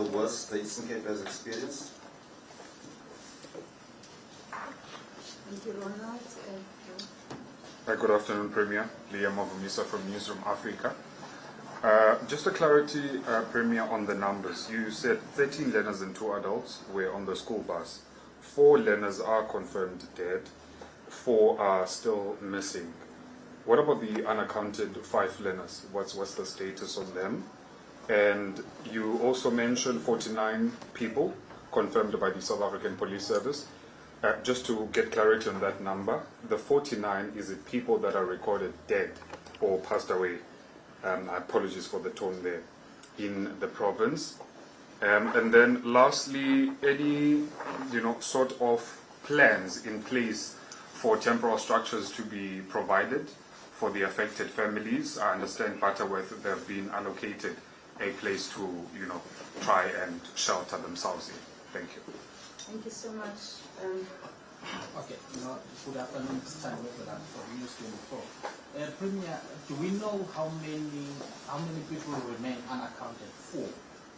the worst the Eastern Cape has experienced? Thank you, Ronald. Good afternoon, Premier. Liam Mavumisa from Newsroom Africa. Just a clarity, Premier, on the numbers. You said 13 learners and 2 adults were on the school bus. 4 learners are confirmed dead. 4 are still missing. What about the unaccounted 5 learners? What's the status on them? And you also mentioned 49 people confirmed by the South African Police Service. Just to get clarity on that number, the 49, is it people that are recorded dead or passed away? Apologies for the tone there, in the province. And then lastly, any sort of plans in place for temporary structures to be provided for the affected families? I understand Butterworth, they've been allocated a place to try and shelter themselves in. Thank you. Thank you so much. Okay, good afternoon. This time we're from News 24. Premier, do we know how many people remain unaccounted for,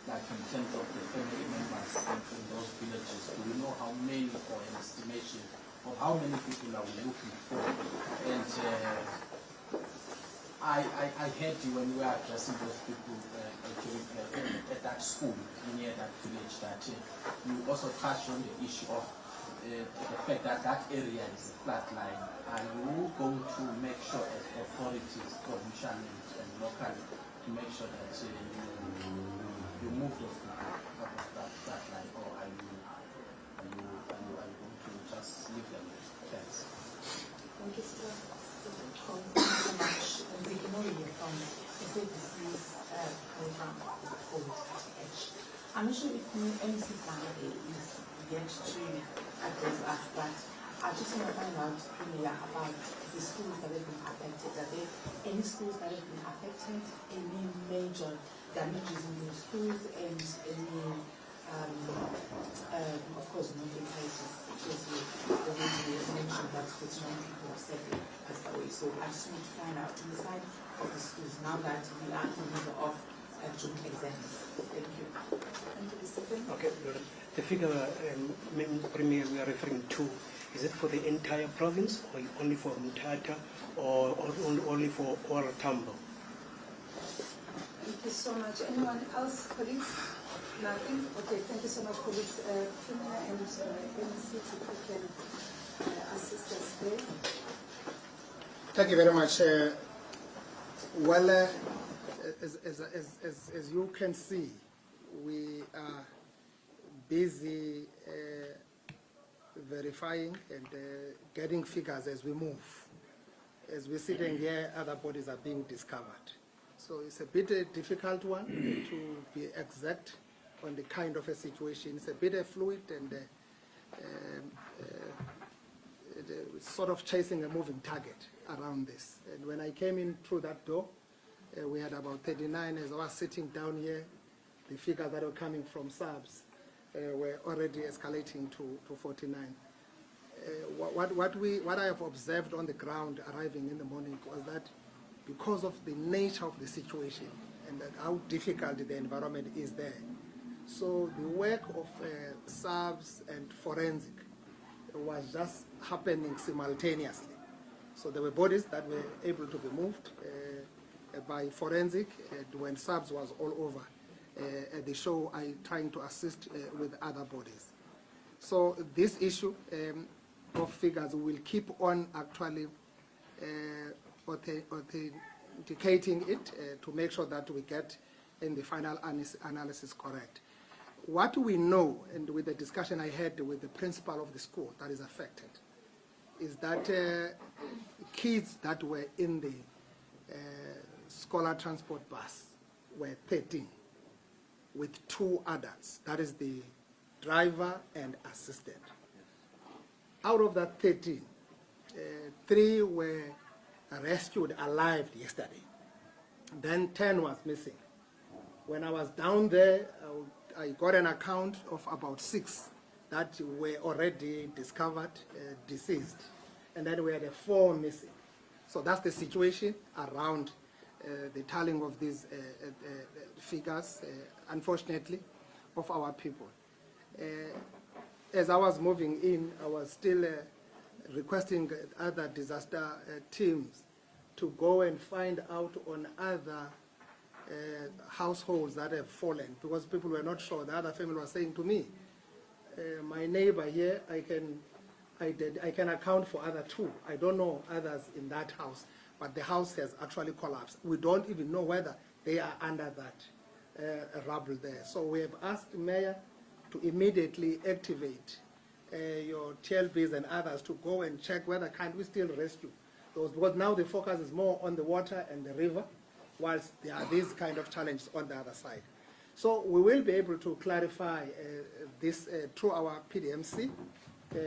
like in terms of the family members in those villages? Do we know how many, or an estimation of how many people are we looking for? And I heard you when we were addressing those people at that school near that village, that you also touched on the issue of the fact that that area is a flat line. Are you going to make sure as authorities, provincially and locally, to make sure that you move those people out of that flat line, or are you going to just leave them? Thanks. Thank you, sir. Thank you so much. And we can only hear from the disease program called H. I'm not sure if MC Family is yet to address us, but I just want to find out, Premier, about the schools that have been affected. Are there any schools that have been affected, any major damages in those schools, and any, of course, no fatalities, because you already mentioned that 49 people have sadly passed away. So I just want to find out on the side of the schools, now that we are in the middle of June exams. Thank you. Thank you, Mr. Okay. The figure, Premier, we are referring to, is it for the entire province, or only for Mthatha, or only for Ora Tambo? Thank you so much. Anyone else, colleagues? Nothing? Okay, thank you so much, colleagues. Premier and MC, if you can assist us there. Thank you very much. Well, as you can see, we are busy verifying and getting figures as we move. As we're sitting here, other bodies are being discovered. So it's a bit a difficult one to be exact on the kind of a situation. It's a bit fluid and sort of chasing a moving target around this. And when I came in through that door, we had about 39. As I was sitting down here, the figures that were coming from subs were already escalating to 49. What I have observed on the ground arriving in the morning was that because of the nature of the situation and that how difficult the environment is there, so the work of subs and forensic was just happening simultaneously. So there were bodies that were able to be moved by forensic when subs was all over at the show, I trying to assist with other bodies. So this issue of figures will keep on actually authenticating it to make sure that we get in the final analysis correct. What we know, and with the discussion I had with the principal of the school that is affected, is that kids that were in the scholar transport bus were 13, with 2 adults, that is the driver and assistant. Out of that 13, 3 were rescued alive yesterday. Then 10 was missing. When I was down there, I got an account of about 6 that were already discovered deceased. And then we had 4 missing. So that's the situation around the tallying of these figures. Unfortunately, of our people. As I was moving in, I was still requesting other disaster teams to go and find out on other households that have fallen, because people were not sure. The other family was saying to me, my neighbor here, I can account for other two. I don't know others in that house, but the house has actually collapsed. We don't even know whether they are under that rubble there. So we have asked the mayor to immediately activate your TLBs and others to go and check whether can we still rescue those, because now the focus is more on the water and the river, whilst there are these kind of challenges on the other side. So we will be able to clarify this through our PDMC,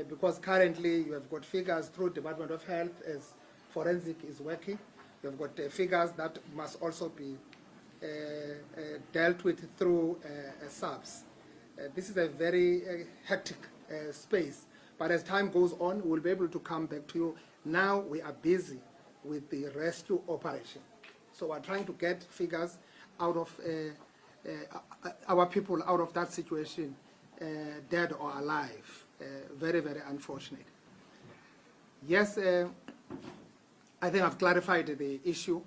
because currently you have got figures through Department of Health as forensic is working. You have got figures that must also be dealt with through SABS. This is a very hectic space, but as time goes on, we'll be able to come back to you. Now we are busy with the rescue operation. So we're trying to get figures out of our people out of that situation, dead or alive. Very, very unfortunate. Yes, I think I've clarified the issue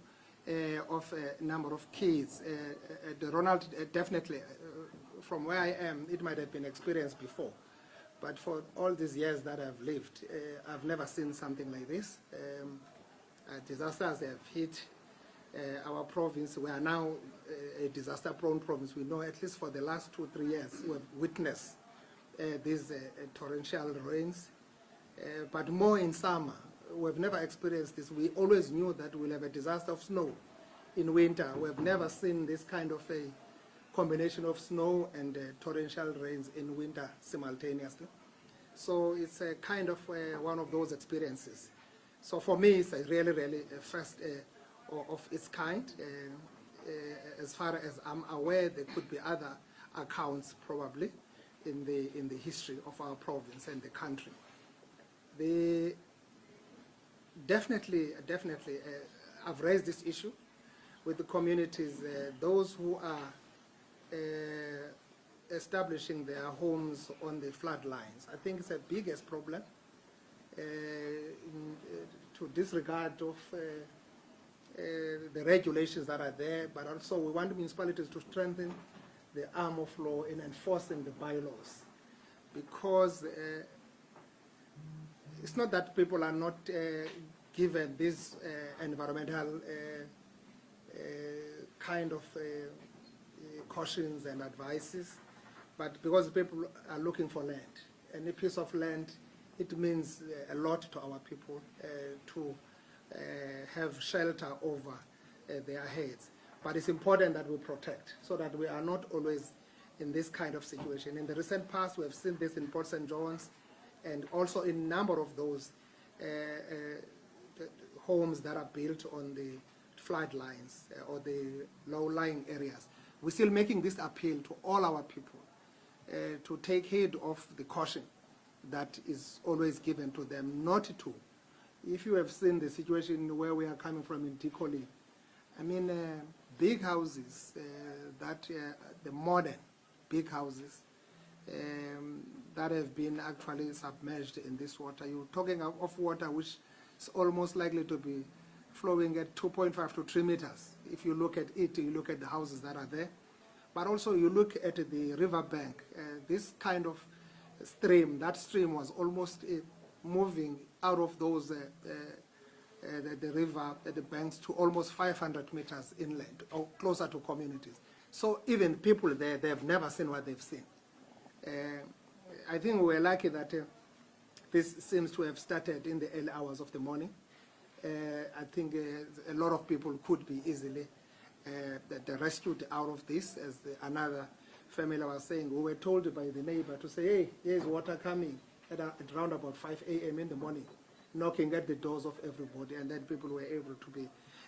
of a number of kids. The Ronald, definitely, from where I am, it might have been experienced before. But for all these years that I've lived, I've never seen something like this. Disasters have hit our province. We are now a disaster-prone province. We know at least for the last 2-3 years we have witnessed these torrential rains, but more in summer. We've never experienced this. We always knew that we'll have a disaster of snow in winter. We've never seen this kind of a combination of snow and torrential rains in winter simultaneously. So it's a kind of one of those experiences. So for me, it's a really, really first of its kind. As far as I'm aware, there could be other accounts probably in the history of our province and the country. Definitely, I've raised this issue with the communities, those who are establishing their homes on the flood lines. I think it's the biggest problem to disregard of the regulations that are there, but also we want municipalities to strengthen the arm of law in enforcing the bylaws, because it's not that people are not given these environmental kind of cautions and advices, but because people are looking for land. Any piece of land, it means a lot to our people to have shelter over their heads. But it's important that we protect so that we are not always in this kind of situation. In the recent past, we have seen this in Port St. John's and also in a number of those homes that are built on the flood lines or the low-lying areas. We're still making this appeal to all our people to take heed of the caution that is always given to them not to. If you have seen the situation where we are coming from in Tikoli, I mean, big houses, the modern big houses that have been actually submerged in this water. You're talking of water which is almost likely to be flowing at 2.5 to 3 meters. If you look at it, you look at the houses that are there. But also you look at the river bank, this kind of stream, that stream was almost moving out of those the river, the banks to almost 500 meters inland or closer to communities. So even people there, they have never seen what they've seen. I think we're lucky that this seems to have started in the early hours of the morning. I think a lot of people could be easily rescued out of this. As another family was saying, we were told by the neighbor to say, hey, here's water coming at around about 5 a.m. in the morning, knocking at the doors of everybody, and then people were able to be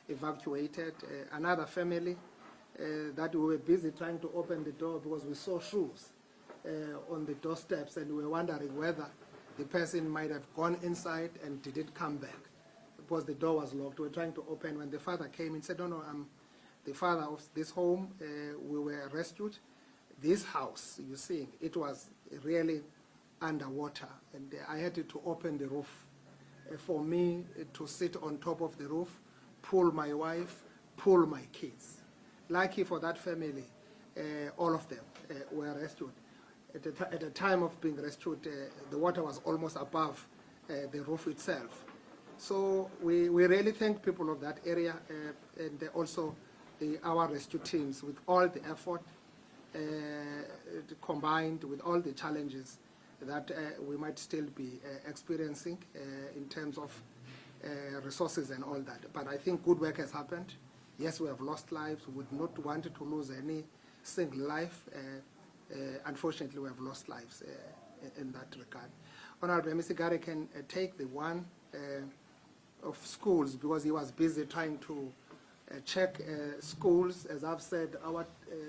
evacuated. Another family that we were busy trying to open the door because we saw shoes on the doorsteps, and we were wondering whether the person might have gone inside and didn't come back because the door was locked. We were trying to open. When the father came and said, no, I'm the father of this home, we were rescued. this house, you see, it was really underwater, and I had to open the roof for me to sit on top of the roof, pull my wife, pull my kids. Lucky for that family, all of them were rescued. At the time of being rescued, the water was almost above the roof itself. So we really thank people of that area and also our rescue teams with all the effort combined with all the challenges that we might still be experiencing in terms of resources and all that. But I think good work has happened. Yes, we have lost lives. We would not want to lose any single life. Unfortunately, we have lost lives in that regard. Honorable Mr. Gary can take the one of schools because he was busy trying to check schools. As I've said, our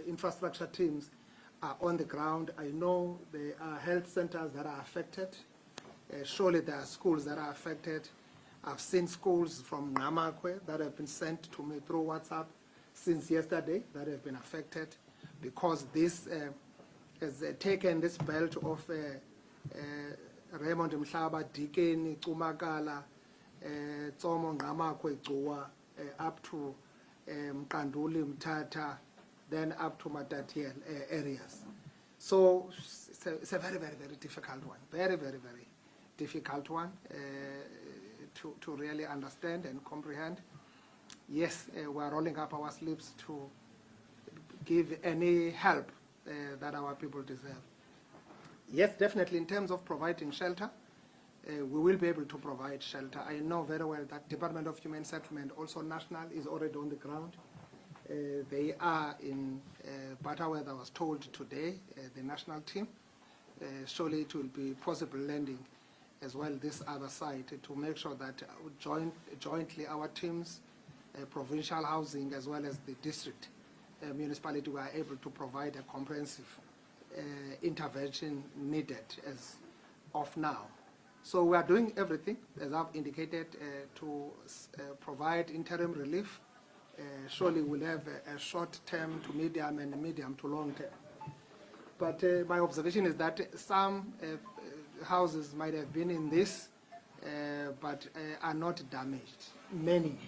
infrastructure teams are on the ground. I know there are health centers that are affected. Surely there are schools that are affected. I've seen schools from Namakwe that have been sent to me through WhatsApp since yesterday that have been affected because this has taken this belt of Raymond Mhlaba, Dikeni, Kumakala, Tsomo, Namakwe, Gcuwa, up to Mkanduli, Mthatha, then up to Matatiel areas. So it's a very, very, very difficult one. Very, very, very difficult one to really understand and comprehend. Yes, we are rolling up our sleeves to give any help that our people deserve. Yes, definitely in terms of providing shelter, we will be able to provide shelter. I know very well that Department of Human Settlement, also national, is already on the ground. They are in Butterworth, I was told today, the national team. Surely it will be possible landing as well this other side to make sure that jointly our teams, provincial housing as well as the district municipality were able to provide a comprehensive intervention needed as of now. So we are doing everything, as I've indicated, to provide interim relief. Surely we'll have a short term to medium and medium to long term. But my observation is that some houses might have been in this, but are not damaged. Many.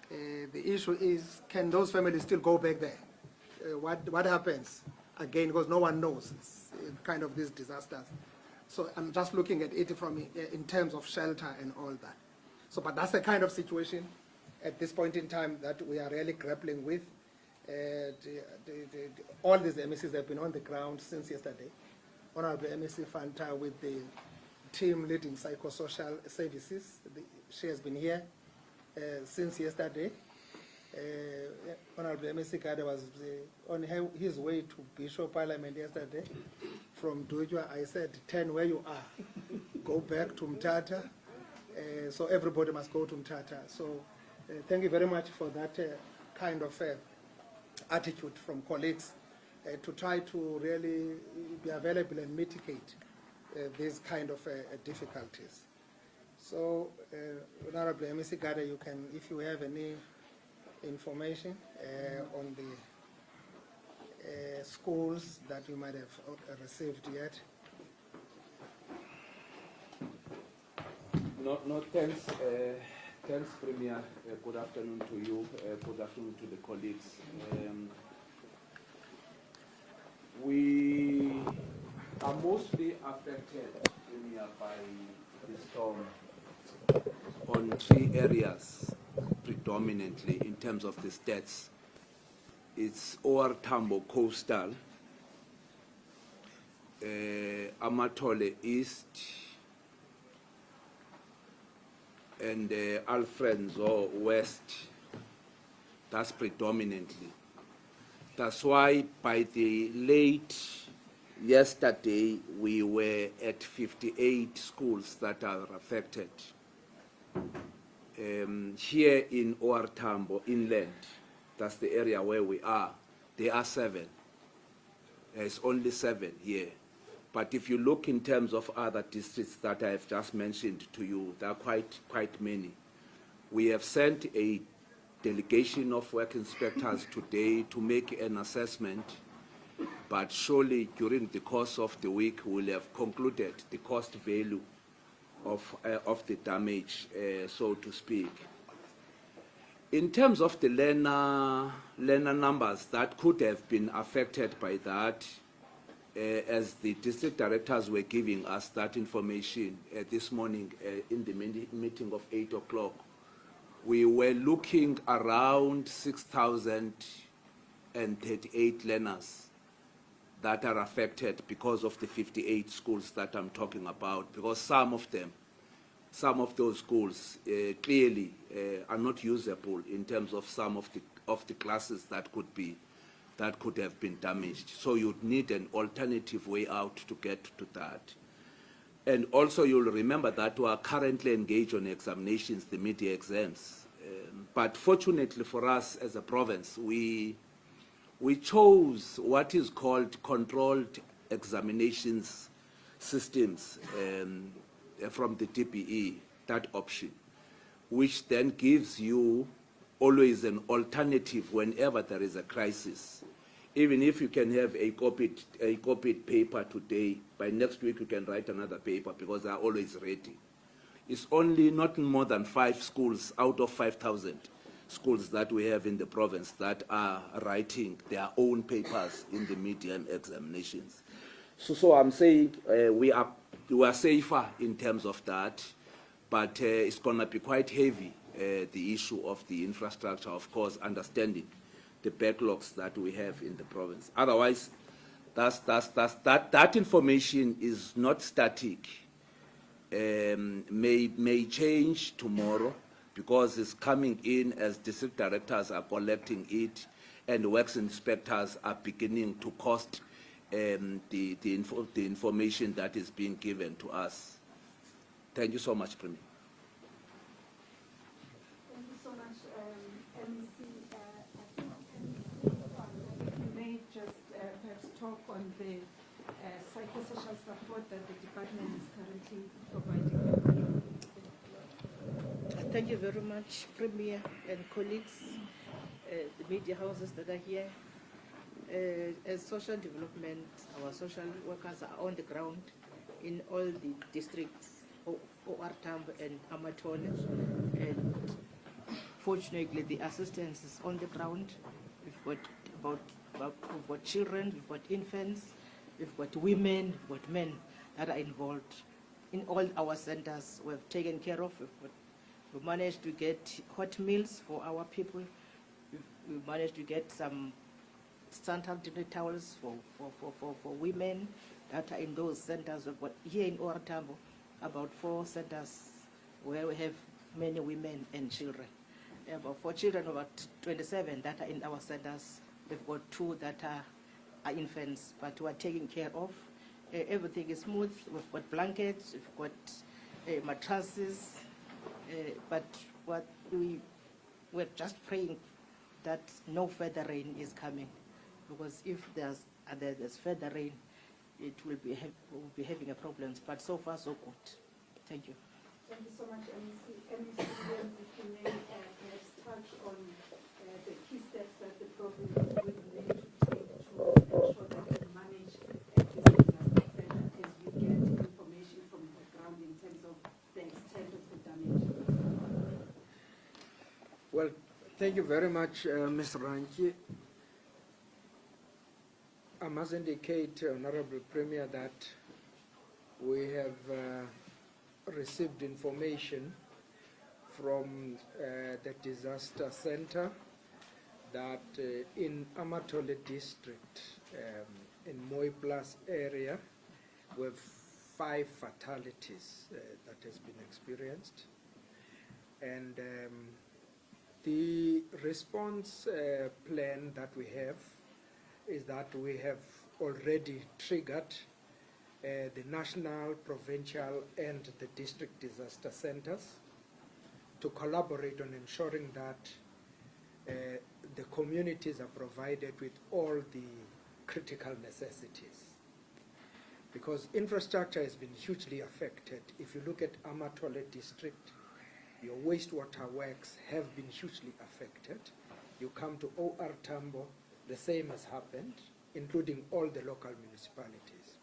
The issue is, can those families still go back there? What happens? Again, because no one knows. It's kind of these disasters. So I'm just looking at it from in terms of shelter and all that. So, but that's the kind of situation at this point in time that we are really grappling with. All these MECs have been on the ground since yesterday. Honorable MEC Fanta with the team leading psychosocial services. She has been here since yesterday. Honorable MEC Gade was on his way to Bishop Parliament yesterday. From Dujwa, I said, 10 where you are. Go back to Mthatha. So everybody must go to Mthatha. So thank you very much for that kind of attitude from colleagues to try to really be available and mitigate these kind of difficulties. So, Honorable MEC Gade, you can, if you have any information on the schools that you might have received yet. No, thanks. Thanks, Premier. Good afternoon to you. Good afternoon to the colleagues. We are mostly affected, Premier, by the storm on 3 areas, predominantly in terms of the stats. It's OR Tambo Coastal, Amatole East, and Alfredo West. That's predominantly. That's why by the late yesterday we were at 58 schools that are affected. Here in OR Tambo, inland, that's the area where we are, there are 7. There's only 7 here. But if you look in terms of other districts that I have just mentioned to you, there are quite many. We have sent a delegation of work inspectors today to make an assessment but surely during the course of the week we'll have concluded the cost value of the damage, so to speak. In terms of the learner numbers that could have been affected by that, as the district directors were giving us that information this morning in the meeting of 8 o'clock, we were looking around 6,038 learners that are affected because of the 58 schools that I'm talking about, because some of those schools clearly are not usable in terms of some of the classes that could have been damaged. So you'd need an alternative way out to get to that. And also you'll remember that we are currently engaged on examinations, the mid-year exams. But fortunately for us as a province, we chose what is called controlled examinations systems from the DPE, that option, which then gives you always an alternative whenever there is a crisis. Even if you can have a copied paper today, by next week you can write another paper because they are always ready. It's only not more than 5 schools out of 5,000 schools that we have in the province that are writing their own papers in the mid-term examinations. So I'm saying we are safer in terms of that, but it's going to be quite heavy, the issue of the infrastructure, of course, understanding the backlogs that we have in the province. Otherwise, that information is not static. May change tomorrow because it's coming in as district directors are collecting it and works inspectors are beginning to cost the information that is being given to us. Thank you so much, Premier. Thank you so much, MEC. You may just perhaps talk on the psychosocial support that the department is currently providing. Thank you very much, Premier and colleagues, the media houses that are here. As social development, our social workers are on the ground in all the districts, OR Tambo and Amatole, and fortunately the assistance is on the ground. We've got children, we've got infants, we've got women, we've got men that are involved in all our centers. We've taken care of. We've managed to get hot meals for our people. We've managed to get some sanitary towels for women that are in those centers. We've got here in OR Tambo about 4 centers where we have many women and children. About 4 children, about 27 that are in our centers. We've got 2 that are infants, but we are taking care of. Everything is smooth. We've got blankets, we've got mattresses, but what we're just praying that no further rain is coming, because if there's further rain, we'll be having a problem. But so far, so good. Thank you. Thank you so much, MEC. MEC, if you may perhaps touch on the key steps that the province will need to take to ensure that we manage this disaster better as we get information from the ground in terms of the extent of the damage. Well, thank you very much, Ms. Ranki. I must indicate, Honorable Premier, that we have received information from the disaster center that in Amatole district, in Moiplas area, we have 5 fatalities that has been experienced. And the response plan that we have is that we have already triggered the national, provincial, and the district disaster centers to collaborate on ensuring that the communities are provided with all the critical necessities. Because infrastructure has been hugely affected. If you look at Amatole district, your wastewater works have been hugely affected. You come to OR Tambo, the same has happened. including all the local municipalities.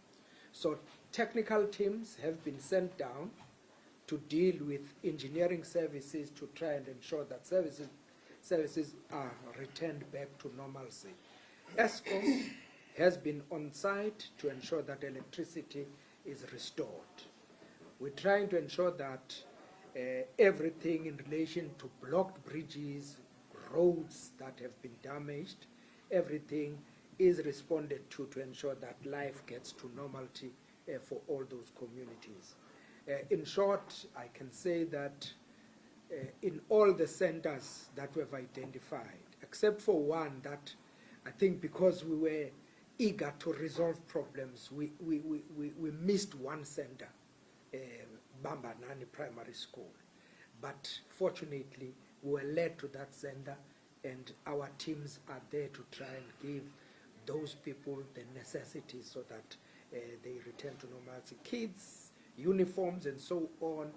So technical teams have been sent down to deal with engineering services to try and ensure that services are returned back to normalcy. ESCOM has been on site to ensure that electricity is restored. We're trying to ensure that everything in relation to blocked bridges, roads that have been damaged, everything is responded to ensure that life gets to normality for all those communities. In short, I can say that in all the centers that we have identified, except for one that I think because we were eager to resolve problems, we missed one center, Bambanani Primary School. But fortunately, we were led to that center, and our teams are there to try and give those people the necessities so that they return to normalcy. Kids, uniforms, and so on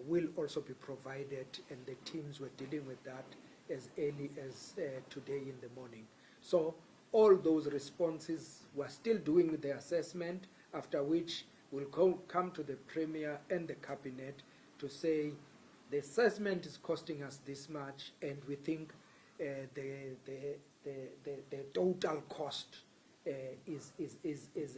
will also be provided, and the teams were dealing with that as early as today in the morning. So all those responses, we're still doing the assessment, after which we'll come to the Premier and the Cabinet to say the assessment is costing us this much, and we think the total cost is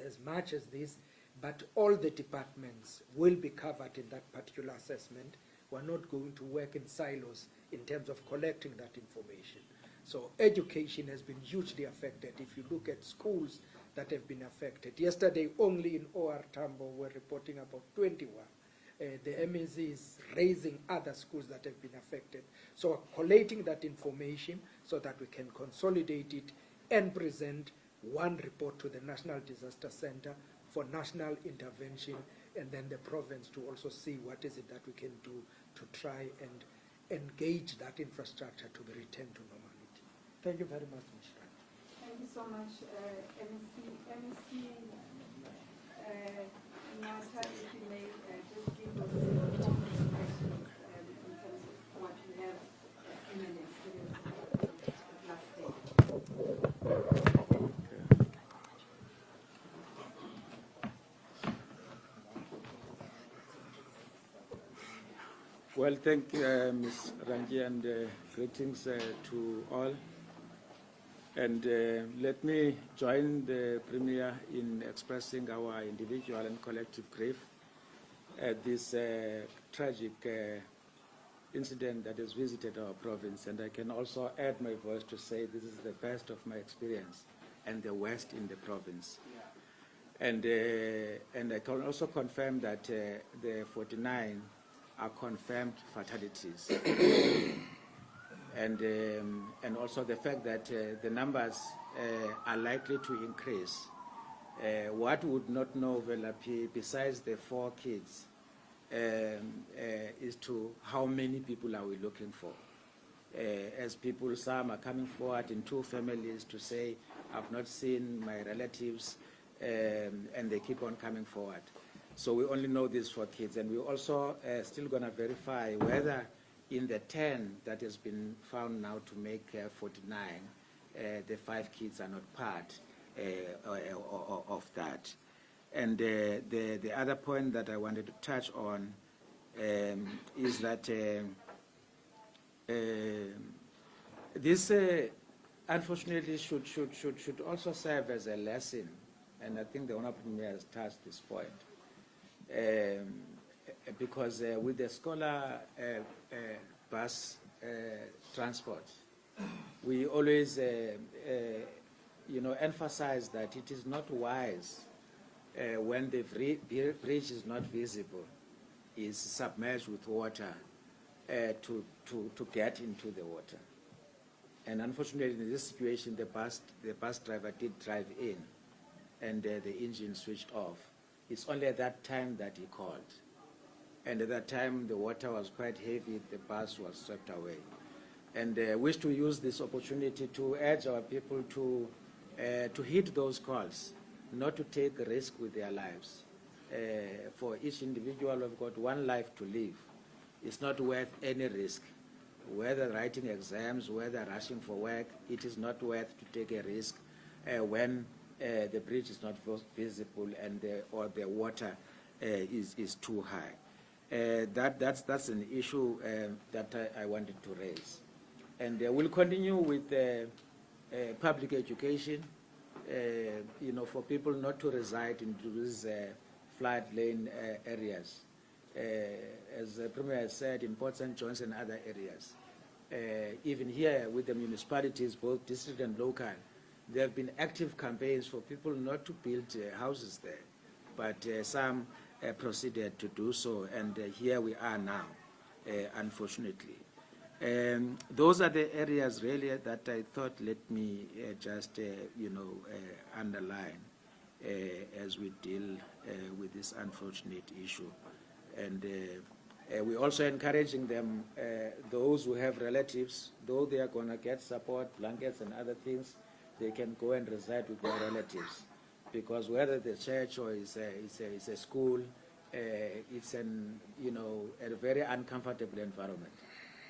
as much as this, but all the departments will be covered in that particular assessment. We're not going to work in silos in terms of collecting that information. So education has been hugely affected. If you look at schools that have been affected, yesterday only in OR Tambo we're reporting about 21. The MEC is raising other schools that have been affected. So we're collating that information so that we can consolidate it and present one report to the National Disaster Center for national intervention, and then the province to also see what is it that we can do to try and engage that infrastructure to be returned to normality. Thank you very much, Ms. Rand. Thank you so much, MEC Nata, if you may just give us some questions in terms of what you have seen and experienced last day. Well, thank you, Ms. Rangi, and greetings to all. And let me join the Premier in expressing our individual and collective grief at this tragic incident that has visited our province. And I can also add my voice to say this is the best of my experience and the worst in the province. And I can also confirm that the 49 are confirmed fatalities. And also the fact that the numbers are likely to increase. What we would not know, Velapi, besides the 4 kids, is to how many people are we looking for. As people, some are coming forward in 2 families to say, I've not seen my relatives, and they keep on coming forward. So we only know these 4 kids, and we're also still going to verify whether in the 10 that has been found now to make 49, the 5 kids are not part of that. And the other point that I wanted to touch on is that this unfortunately should also serve as a lesson, and I think the Honourable Premier has touched this point. Because with the scholar bus transport, we always emphasize that it is not wise when the bridge is not visible, is submerged with water, to get into the water. And unfortunately, in this situation, the bus driver did drive in, and the engine switched off. It's only at that time that he called. And at that time, the water was quite heavy, the bus was swept away. And I wish to use this opportunity to urge our people to heed those calls, not to take a risk with their lives. For each individual, we've got one life to live. It's not worth any risk. Whether writing exams, whether rushing for work, it is not worth to take a risk when the bridge is not visible and or the water is too high. That's an issue that I wanted to raise. And we'll continue with public education, for people not to reside in these floodplain areas. As the Premier has said, in Port St. John's and other areas. Even here with the municipalities, both district and local, there have been active campaigns for people not to build houses there, but some proceeded to do so, and here we are now, unfortunately. Those are the areas really that I thought let me just underline as we deal with this unfortunate issue. And we're also encouraging them, those who have relatives, though they are going to get support, blankets and other things, they can go and reside with their relatives. Because whether the church or it's a school, it's a very uncomfortable environment.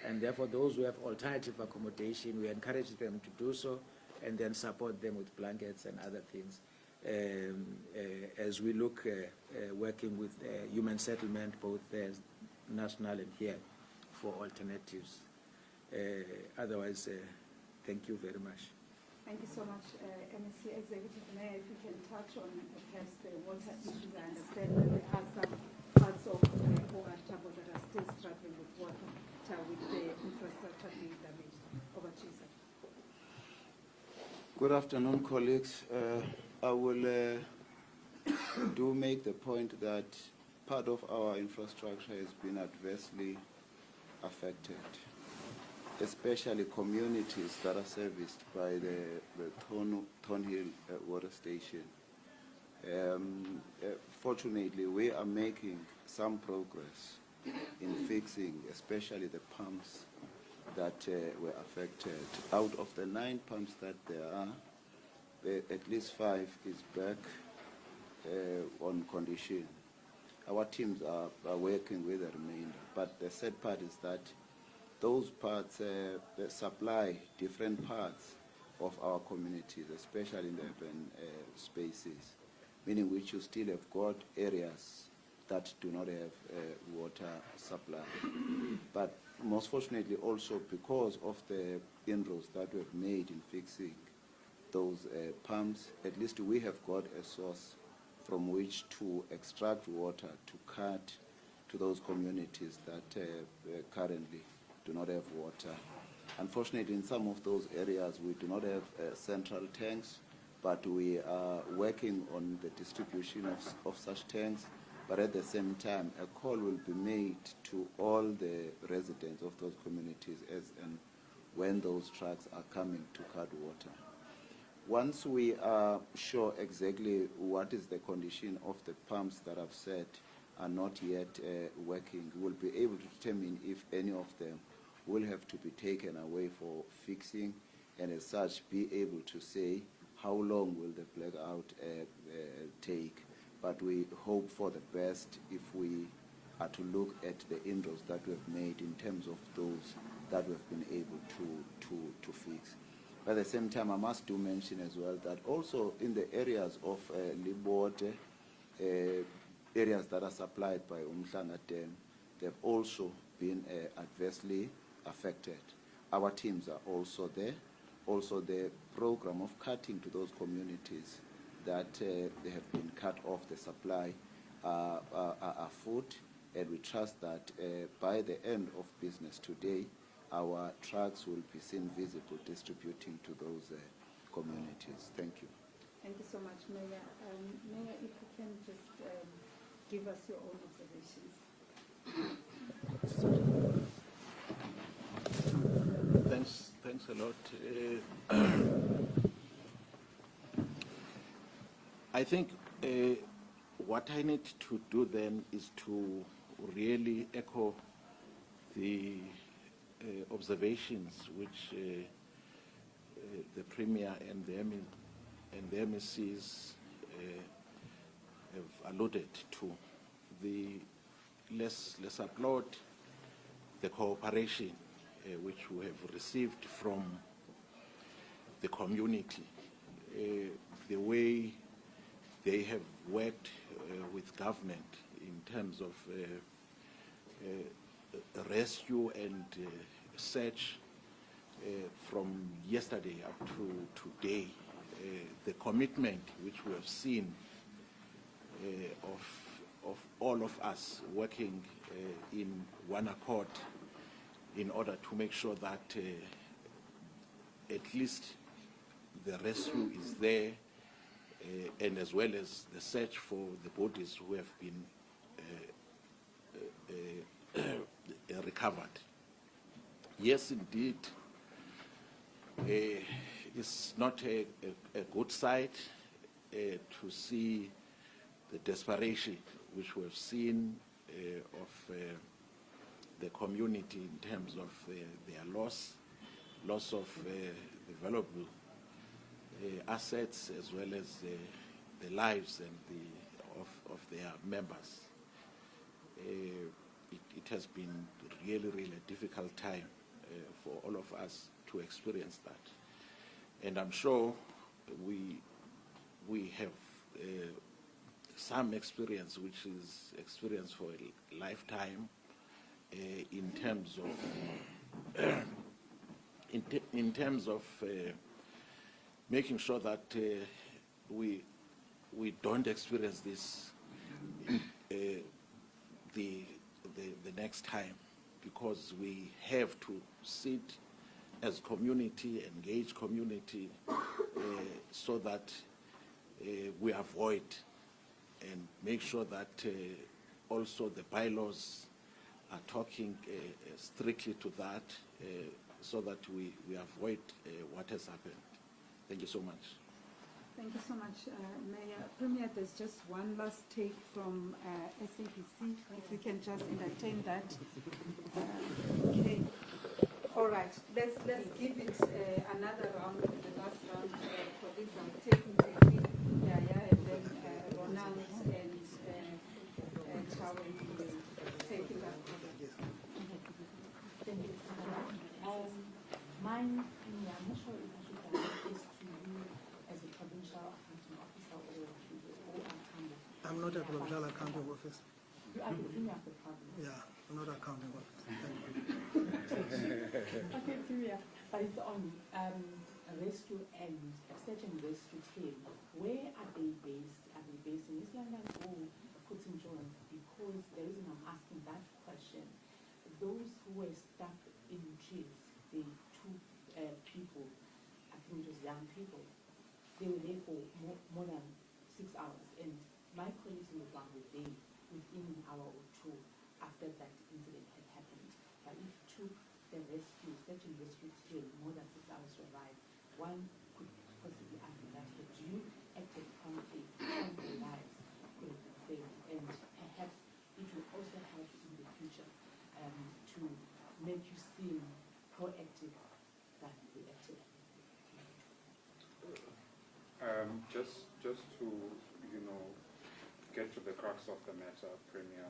And therefore, those who have alternative accommodation, we encourage them to do so and then support them with blankets and other things. As we look, working with human settlement, both national and here, for alternatives. Otherwise, thank you very much. Thank you so much, MEC Executive Mayor. If you can touch on perhaps the water issues, I understand that there are some parts of OR Tambo that are still struggling with water, with the infrastructure being damaged. Over to you, sir. Good afternoon, colleagues. I will do make the point that part of our infrastructure has been adversely affected, especially communities that are serviced by the Thornhill water station. Fortunately, we are making some progress in fixing, especially the pumps that were affected. Out of the 9 pumps that there are, at least 5 is back on condition. Our teams are working with the remainder, but the sad part is that those parts supply different parts of our communities, especially in the urban spaces, meaning which you still have got areas that do not have water supply. But most fortunately also because of the inroads that we've made in fixing those pumps, at least we have got a source from which to extract water to cut to those communities that currently do not have water. Unfortunately, in some of those areas, we do not have central tanks, but we are working on the distribution of such tanks. But at the same time, a call will be made to all the residents of those communities as and when those trucks are coming to cut water. Once we are sure exactly what is the condition of the pumps that I've said are not yet working, we'll be able to determine if any of them will have to be taken away for fixing, and as such be able to say how long will the blackout take. But we hope for the best if we are to look at the inroads that we've made in terms of those that we've been able to fix. But at the same time, I must do mention as well that also in the areas of Libote, areas that are supplied by Umhlanga Dam, they've also been adversely affected. Our teams are also there. Also the program of cutting to those communities that they have been cut off the supply are afoot, and we trust that by the end of business today, our trucks will be seen visible distributing to those communities. Thank you. Thank you so much, Mayor. Mayor, if you can just give us your own observations. Thanks a lot. I think what I need to do then is to really echo the observations which the Premier and the MECs have alluded to. Let's applaud the cooperation which we have received from the community the way they have worked with government in terms of rescue and search from yesterday up to today. The commitment which we have seen of all of us working in one accord in order to make sure that at least the rescue is there, and as well as the search for the bodies who have been recovered. Yes, indeed, it's not a good sight to see the desperation which we have seen of the community in terms of their loss of valuable assets, as well as the lives and of their members. It has been really a difficult time for all of us to experience that, and I'm sure we have some experience, which is experience for a lifetime, in terms of making sure that we don't experience this the next time, because we have to sit as community, engage community, so that we avoid and make sure that also the bylaws are talking strictly to that, so that we avoid what has happened. Thank you so much. Thank you so much, Mayor. Premier, there's just one last take from SABC, if we can just entertain that. Okay. All right, let's give it another round, the last round. Colleagues are taking quickly, and then Ronald and Casualties taking that. Thank you. Mine, I'm not sure if you can is to you as a provincial accounting officer or to the OR. I'm not a provincial accounting officer. You are the premier of the province. Yeah, I'm not accounting officer. Thank you. Okay, Premier, but it's on rescue and search and rescue team. Where are they based? Are they based in East London or Putting Jones? Because the reason I'm asking that question, those who were stuck in trees, the two people, I think it was young people, they were there for more than 6 hours, and my colleagues in the ground were there within an hour or two after that incident had happened. But it took the search and rescue team more than 6 hours to arrive. One could possibly argue that, but do you acted promptly, some of their lives could have been saved, and perhaps it will also help in the future to make you seem proactive than reactive. Just to get to the crux of the matter, Premier.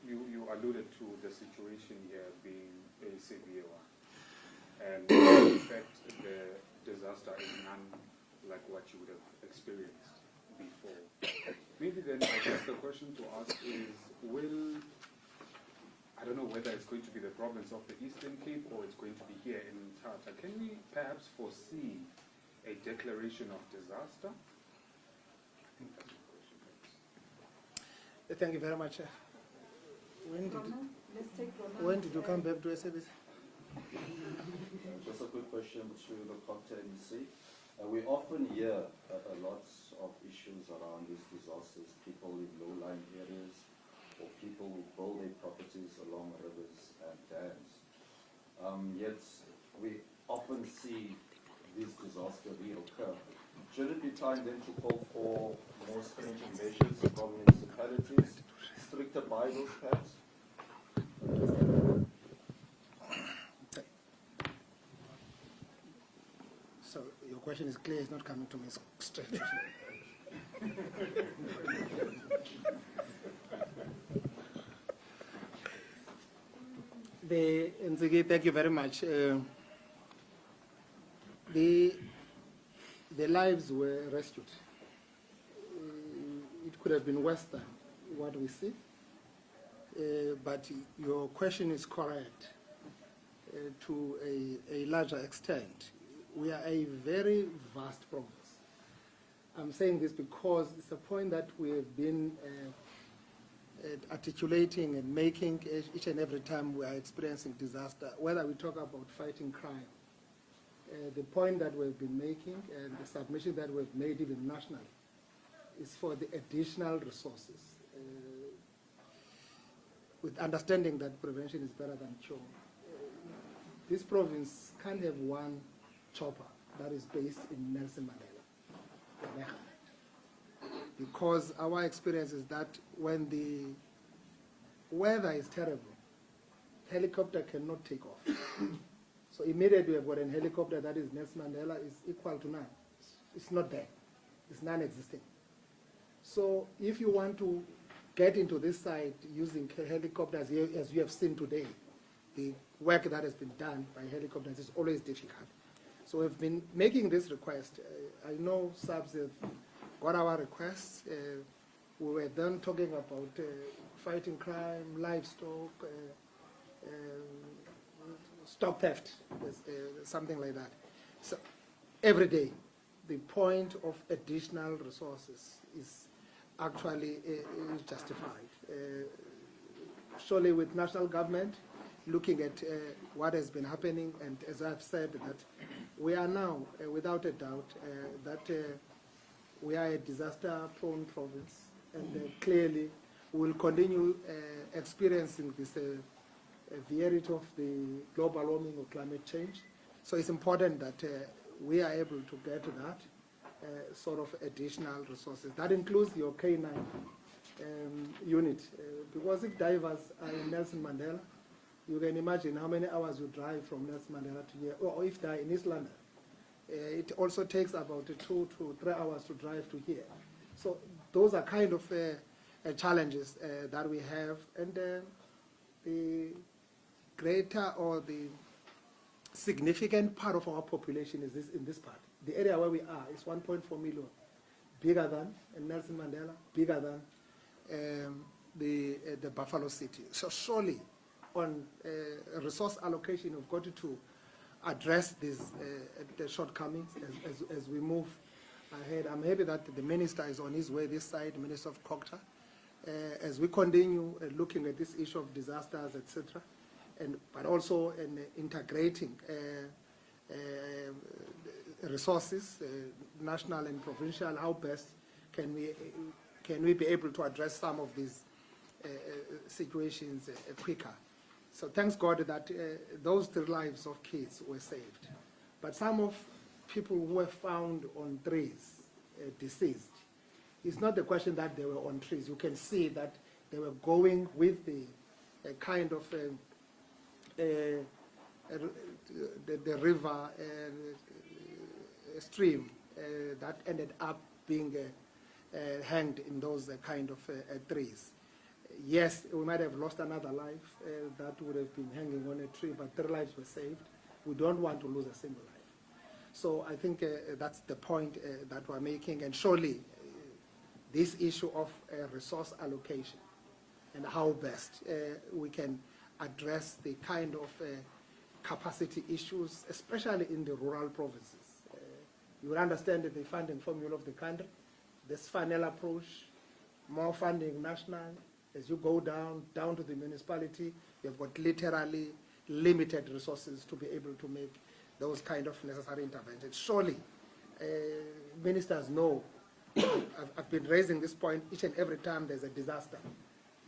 You alluded to the situation here being a severe one, and in fact the disaster is none like what you would have experienced before. Maybe then I guess the question to ask is, I don't know whether it's going to be the province of the Eastern Cape or it's going to be here in Tata. Can we perhaps foresee a declaration of disaster? I think that's the question. Thank you very much. When did you come back to SABC? Just a quick question to the cocktail MC. We often hear a lot of issues around these disasters, people in low-lying areas, or people who build their properties along rivers and dams. Yet we often see these disasters reoccur. Should it be time then to call for more stringent measures from municipalities, stricter bylaws perhaps? So your question is clear, it's not coming to me straight. Nzigi, thank you very much. The the lives were rescued. It could have been worse than what we see, but your question is correct to a larger extent. We are a very vast province. I'm saying this because it's a point that we have been articulating and making each and every time we are experiencing disaster, whether we talk about fighting crime. The point that we've been making and the submission that we've made even nationally is for the additional resources, with understanding that prevention is better than cure. This province can't have one chopper that is based in Nelson Mandela, because our experience is that when the weather is terrible, helicopter cannot take off. So immediately we have got a helicopter that is Nelson Mandela is equal to none. It's not there. It's non-existing. So if you want to get into this site using helicopters, as you have seen today, the work that has been done by helicopters is always difficult. So we've been making this request. I know SABS have got our requests. We were then talking about fighting crime, livestock, stock theft, something like that. So every day, the point of additional resources is actually justified. Surely with national government, looking at what has been happening, and as I've said, that we are now, without a doubt, that we are a disaster-prone province, and clearly we will continue experiencing this variety of the global warming or climate change. So it's important that we are able to get that sort of additional resources. That includes your K9 unit, because if divers are in Nelson Mandela, you can imagine how many hours you drive from Nelson Mandela to here, or if they're in East London. It also takes about 2 to 3 hours to drive to here. So those are kind of challenges that we have, and the greater or the significant part of our population is in this part. The area where we are is 1.4 million, bigger than Nelson Mandela, bigger than the Buffalo City. So surely on resource allocation, we've got to address these the shortcomings as we move ahead. I'm happy that the minister is on his way this side, Minister of Culture, as we continue looking at this issue of disasters, etc., but also in integrating resources, national and provincial. How best can we be able to address some of these situations quicker? So thanks God that those 3 lives of kids were saved. But some of people who were found on trees, deceased, it's not the question that they were on trees. You can see that they were going with the kind of the river stream that ended up being hanged in those kind of trees. Yes, we might have lost another life that would have been hanging on a tree, but 3 lives were saved. We don't want to lose a single life. So I think that's the point that we're making, and surely this issue of resource allocation and how best we can address the kind of capacity issues, especially in the rural provinces. You will understand that the funding formula of the country, this funnel approach, more funding national. As you go down to the municipality, you've got literally limited resources to be able to make those kind of necessary interventions. Surely, ministers know, I've been raising this point each and every time there's a disaster,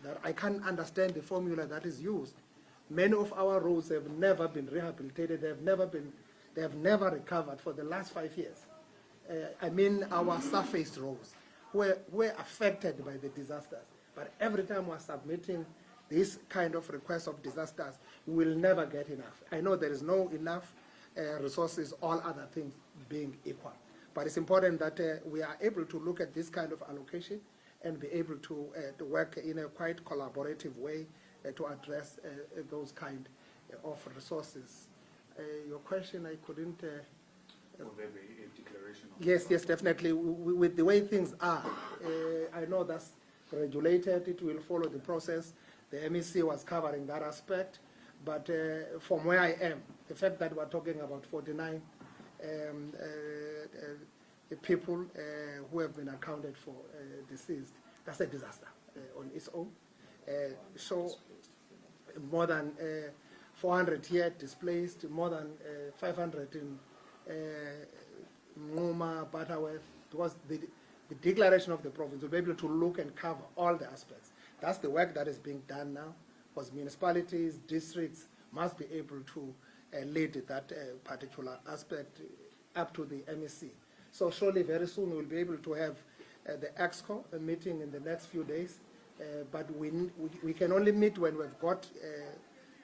that I can't understand the formula that is used. Many of our roads have never been rehabilitated, they have never recovered for the last 5 years. I mean our surface roads were affected by the disasters. But every time we're submitting this kind of request of disasters, we will never get enough. I know there is no enough resources, all other things being equal. But it's important that we are able to look at this kind of allocation and be able to work in a quite collaborative way to address those kind of resources. Your question, I couldn't Will there be a declaration of Yes, yes, definitely. With the way things are, I know that's regulated. It will follow the process. The MEC was covering that aspect. But from where I am, the fact that we're talking about 49 people who have been accounted for deceased, that's a disaster on its own. So more than 400 here displaced, more than 500 in Ngoma, Butterworth, because the declaration of the province will be able to look and cover all the aspects. That's the work that is being done now, because municipalities, districts must be able to lead that particular aspect up to the MEC. So surely very soon we'll be able to have the EXCO meeting in the next few days, but we can only meet when we've got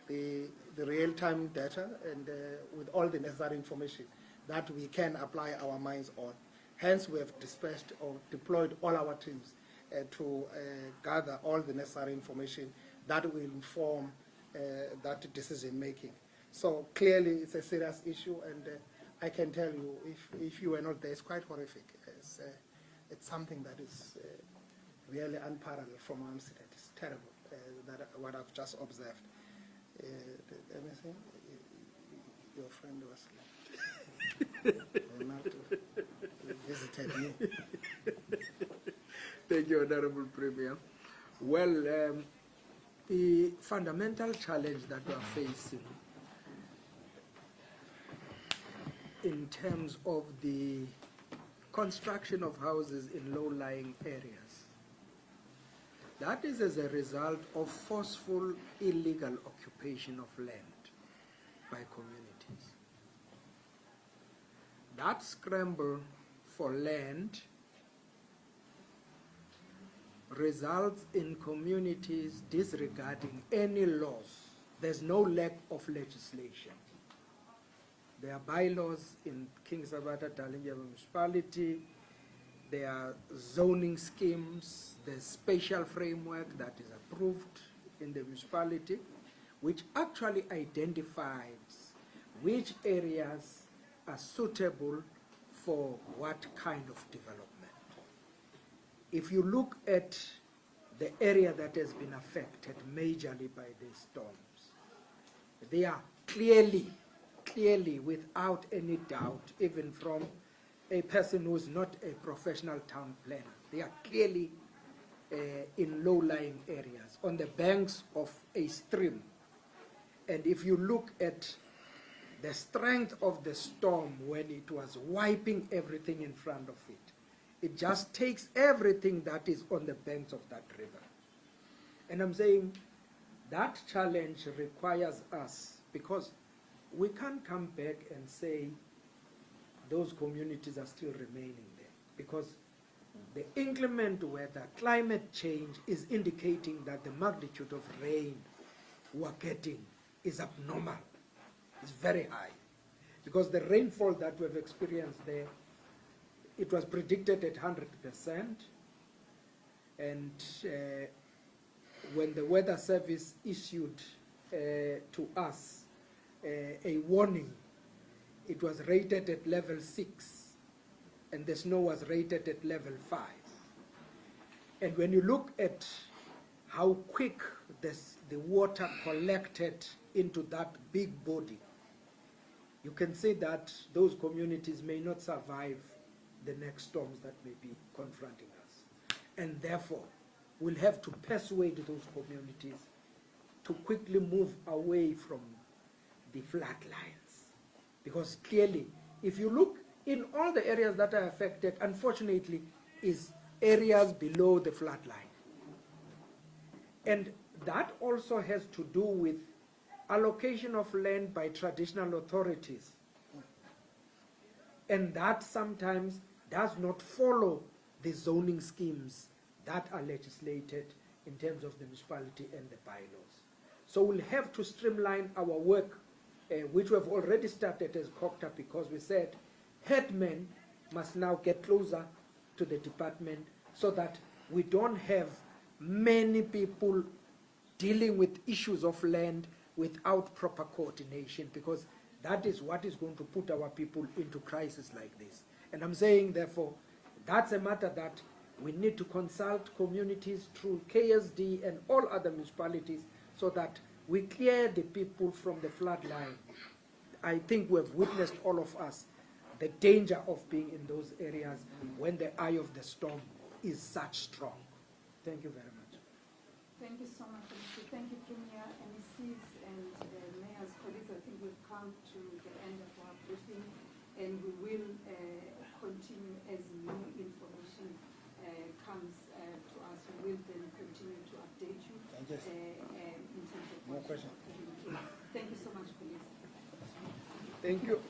the real-time data and with all the necessary information that we can apply our minds on. Hence, we have dispatched or deployed all our teams to gather all the necessary information that will inform that decision-making. So clearly, it's a serious issue, and I can tell you, if you were not there, it's quite horrific. It's something that is really unparalleled from our incident. It's terrible, that what I've just observed. Anything? Your friend was visited you. Thank you, Honorable Premier. Well, the fundamental challenge that we are facing in terms of the construction of houses in low-lying areas, that is as a result of forceful illegal occupation of land by communities. That scramble for land results in communities disregarding any laws. There's no lack of legislation. There are bylaws in King Sabata Talinja municipality. There are zoning schemes. There's spatial framework that is approved in the municipality, which actually identifies which areas are suitable for what kind of development. If you look at the area that has been affected majorly by these storms, they are clearly, without any doubt, even from a person who is not a professional town planner, they are clearly in low-lying areas, on the banks of a stream. And if you look at the strength of the storm when it was wiping everything in front of it, it just takes everything that is on the banks of that river. And I'm saying that challenge requires us, because we can't come back and say those communities are still remaining there, because the inclement weather, climate change is indicating that the magnitude of rain we're getting is abnormal. It's very high, because the rainfall that we've experienced there, it was predicted at 100%, and when the Weather Service issued to us a warning, it was rated at level 6, and the snow was rated at level 5. And when you look at how quick the water collected into that big body, you can see that those communities may not survive the next storms that may be confronting us. And therefore, we'll have to persuade those communities to quickly move away from the flat lines. Because clearly, if you look in all the areas that are affected, unfortunately, is areas below the flat line. And that also has to do with allocation of land by traditional authorities. And that sometimes does not follow the zoning schemes that are legislated in terms of the municipality and the bylaws. So we'll have to streamline our work, which we have already started as COCTA, because we said headmen must now get closer to the department so that we don't have many people dealing with issues of land without proper coordination, because That is what is going to put our people into crisis like this. And I'm saying, therefore, that's a matter that we need to consult communities through KSD and all other municipalities so that we clear the people from the flood line. I think we have witnessed, all of us, the danger of being in those areas when the eye of the storm is such strong. Thank you very much. Thank you so much, Mr. Thank you, Premier, MECs, and Mayor's colleagues. I think we've come to the end of our briefing, and we will continue as new information comes to us. We will then continue to update you. Thank you. In terms of More questions? Thank you so much, colleagues. Thank you.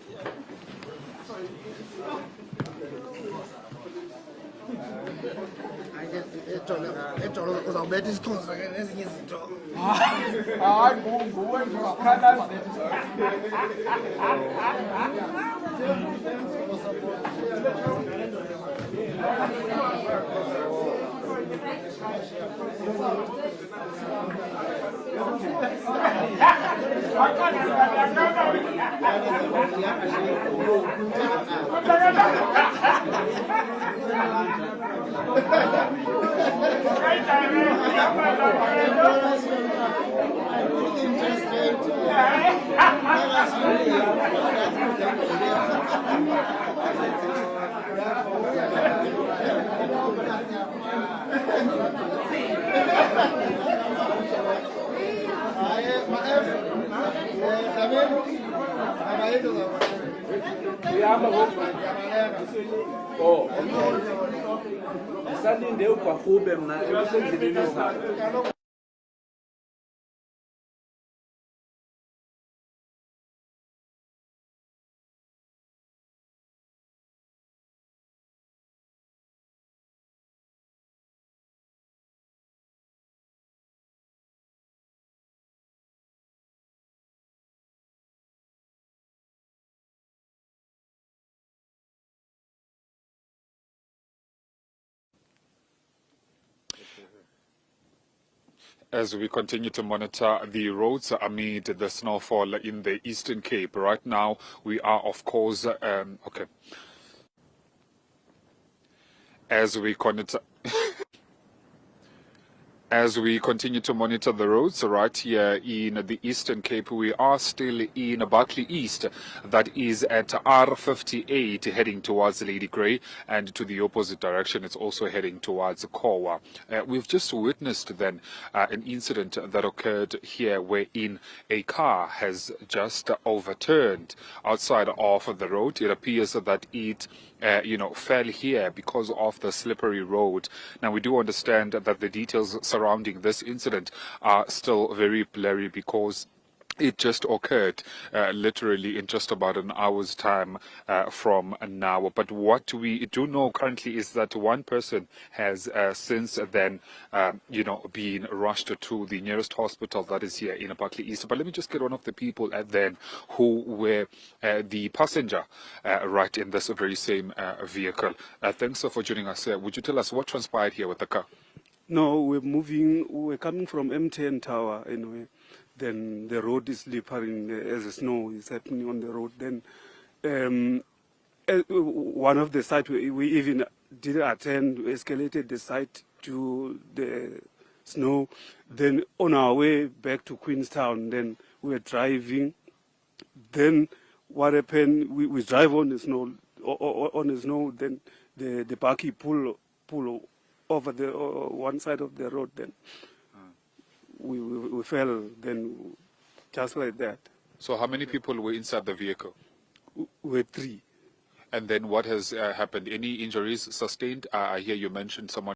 As we continue to monitor the roads amid the snowfall in the Eastern Cape, right now we are, of course, okay. As we continue to monitor the roads right here in the Eastern Cape, we are still in Buckley East, that is at R58 heading towards Lady Grey, and to the opposite direction it's also heading towards Kowa. We've just witnessed then an incident that occurred here wherein a car has just overturned outside of the road. It appears that it fell here because of the slippery road. Now, we do understand that the details surrounding this incident are still very blurry because it just occurred literally in just about an hour's time from now. But what we do know currently is that one person has since then, been rushed to the nearest hospital that is here in Buckley East. But let me just get one of the people then who were the passenger right in this very same vehicle. Thanks for joining us. Would you tell us what transpired here with the car? No, we're coming from M10 Tower anyway. Then the road is slippery as the snow is happening on the road. Then one of the sites we even did attend, escalated the site to the snow. Then on our way back to Queenstown, then we were driving. Then what happened? We drive on the snow. Then the bakkie pull over the one side of the road. Then we fell, then just like that. So how many people were inside the vehicle? We're 3. And then what has happened? Any injuries sustained? I hear you mentioned someone